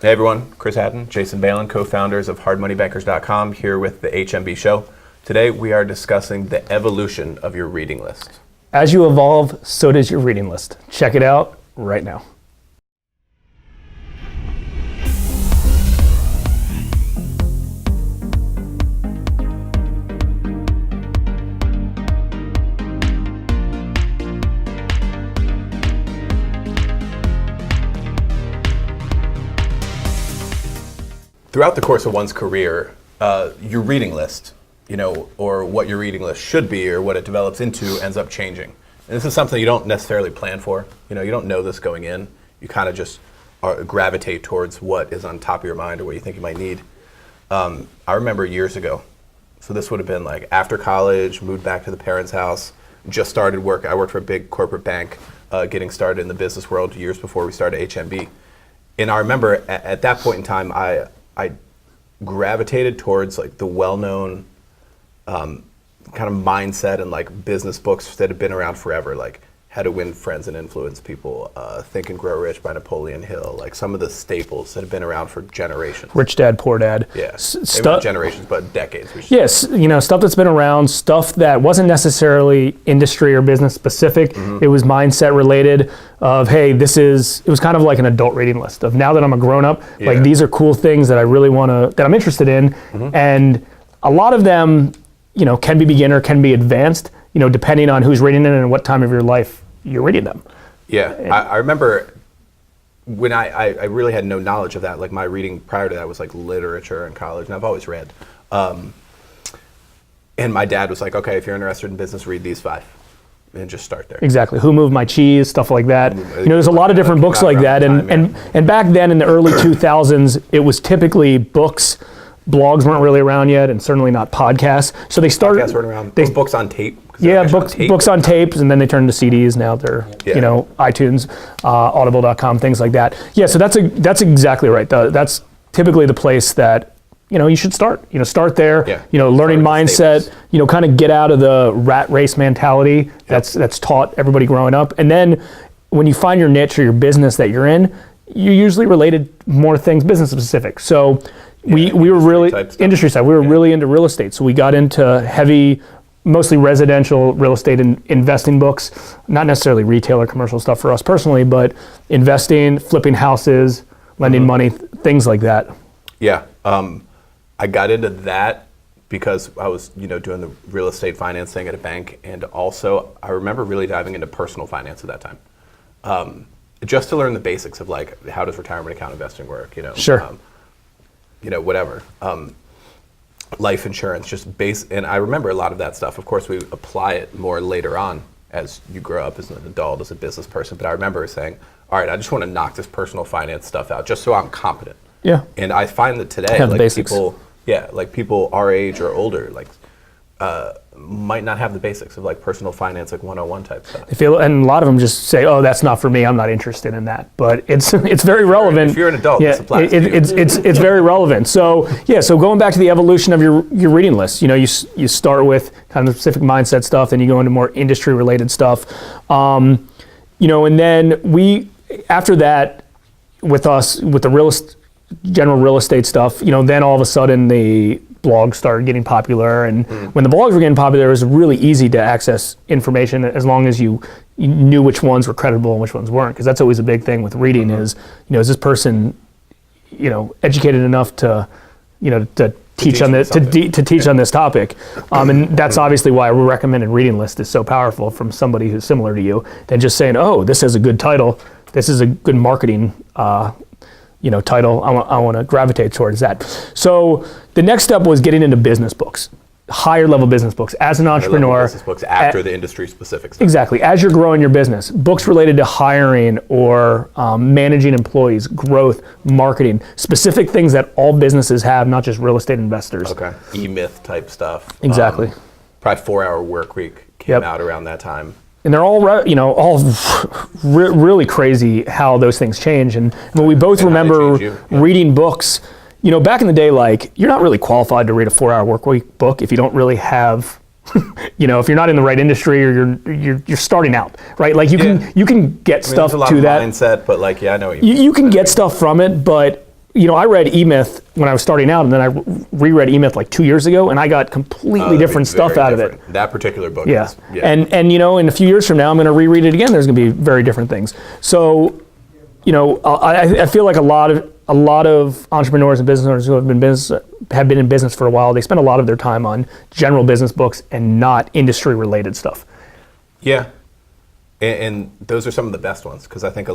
Hey everyone, Chris Hatton, Jason Balin, co-founders of hardmoneybankers.com, here with the HMB show. Today we are discussing the evolution of your reading list. As you evolve, so does your reading list. Check it out right now. Throughout the course of one's career, your reading list, or what your reading list should be or what it develops into ends up changing. And this is something you don't necessarily plan for. You don't know this going in. You kind of just gravitate towards what is on top of your mind or what you think you might need. I remember years ago, so this would have been like after college, moved back to the parents' house, just started work. I worked for a big corporate bank, getting started in the business world years before we started HMB. And I remember at that point in time, I gravitated towards like the well-known kind of mindset and like business books that have been around forever, like How to Win Friends and Influence People, Think and Grow Rich by Napoleon Hill, like some of the staples that have been around for generations. Rich Dad, Poor Dad. Yeah, maybe not generations, but decades. Yes, stuff that's been around, stuff that wasn't necessarily industry or business specific. Mm-hmm. It was mindset related of, hey, it was kind of like an adult reading list of now that I'm a grown up, like these are cool things that I really that I'm interested in. Mm-hmm. And a lot of them, can be beginner, can be advanced, depending on who's reading it and what time of your life you're reading them. Yeah, I remember when I really had no knowledge of that. Like my reading prior to that was like literature in college, and I've always read. And my dad was like, okay, if you're interested in business, read these 5. And just start there. Exactly. Who Moved My Cheese, stuff like that. There's a lot of different books like that. And back then in the early 2000s, it was typically books. Blogs weren't really around yet, and certainly not podcasts. So they started. Podcasts weren't around. Books on tape. Yeah, books on tapes, and then they turned to CDs. Now they're iTunes, Audible.com, things like that. Yeah, so that's exactly right. That's typically the place that you should start. Start there. Yeah. Learning mindset. Kind of get out of the rat race mentality that's taught everybody growing up. And then when you find your niche or your business that you're in, you usually related more things business specific. So we were really industry side. We were really into real estate. So we got into heavy, mostly residential real estate investing books. Not necessarily retail or commercial stuff for us personally, but investing, flipping houses, lending money, things like that. Yeah. I got into that because I was, doing the real estate finance thing at a bank, and also I remember really diving into personal finance at that time, just to learn the basics of like how does retirement account investing work, Sure. Whatever, life insurance, just base. And I remember a lot of that stuff. Of course, we apply it more later on as you grow up as an adult, as a business person. But I remember saying, all right, I just want to knock this personal finance stuff out just so I'm competent. Yeah. And I find that today, like people our age or older, like might not have the basics of like personal finance, like 101 type stuff. And a lot of them just say, "Oh, that's not for me. I'm not interested in that." But it's very relevant. If you're an adult, this applies to you. It's very relevant. So so going back to the evolution of your reading list, you start with kind of specific mindset stuff, then you go into more industry related stuff, and then after that, with the general real estate stuff, then all of a sudden the blogs started getting popular, and when the blogs were getting popular, it was really easy to access information as long as you knew which ones were credible and which ones weren't, because that's always a big thing with reading is this person educated enough to teach on this to teach on this topic, and that's obviously why a recommended reading list is so powerful from somebody who's similar to you than just saying, oh, this has a good title, this is a good marketing title, I want to gravitate towards that. So the next step was getting into business books, higher level business books. As an entrepreneur, business books after the industry specific stuff. Exactly. As you're growing your business, books related to hiring or managing employees, growth, marketing, specific things that all businesses have, not just real estate investors. Okay. E-Myth type stuff. Exactly. Probably 4-Hour Work Week came out around that time. And they're all really crazy how those things change. And when we both remember reading books, back in the day, like, you're not really qualified to read a 4-Hour Work Week book if you don't really have, if you're not in the right industry or you're starting out, right? Like you can get stuff to that mindset, but like, I know what you can get stuff from it, but I read E-Myth when I was starting out, and then I reread E-Myth like 2 years ago, and I got completely different stuff out of it. That particular book. Yeah. Is, yeah. And in a few years from now, I'm going to reread it again. There's going to be very different things. So, I feel like a lot of entrepreneurs and business owners who have been in business for a while, they spend a lot of their time on general business books and not industry related stuff. Yeah. And those are some of the best ones, because I think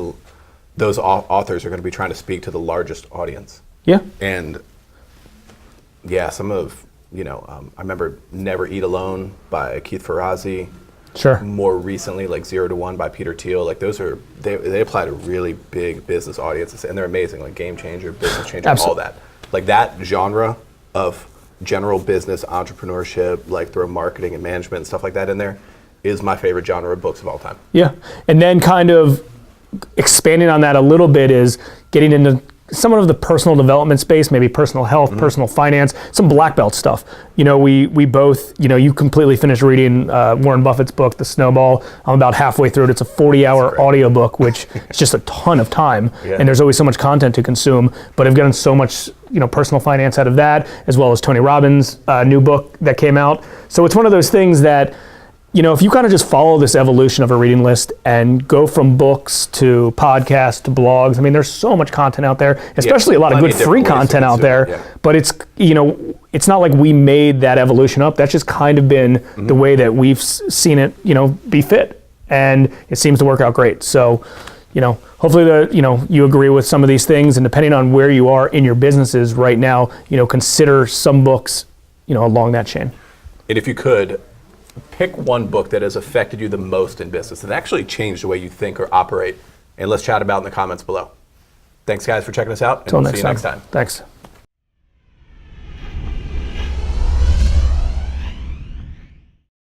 those authors are going to be trying to speak to the largest audience. Yeah. And yeah, some of, I remember Never Eat Alone by Keith Ferrazzi. Sure. More recently, like 0 to 1 by Peter Thiel. Like those are, they apply to really big business audiences, and they're amazing, like Game Changer, Business Changer, all that. Like that genre of general business entrepreneurship, like throw marketing and management and stuff like that in there, is my favorite genre of books of all time. Yeah. And then kind of expanding on that a little bit is getting into some of the personal development space, maybe personal health, personal finance, some black belt stuff. We both, you completely finished reading Warren Buffett's book, The Snowball. I'm about halfway through it. It's a 40-hour audiobook, which is just a ton of time. Yeah. And there's always so much content to consume. But I've gotten so much, personal finance out of that, as well as Tony Robbins' new book that came out. So it's one of those things that, if you kind of just follow this evolution of a reading list and go from books to podcasts to blogs, I mean, there's so much content out there, especially a lot of good free content out there. Yeah. But it's, it's not like we made that evolution up. That's just kind of been the way that we've seen it, be fit. And it seems to work out great. So, hopefully you agree with some of these things, and depending on where you are in your businesses right now, consider some books, along that chain. And if you could, pick one book that has affected you the most in business, that actually changed the way you think or operate, and let's chat about it in the comments below. Thanks, guys, for checking us out, and we'll see you next time. Thanks.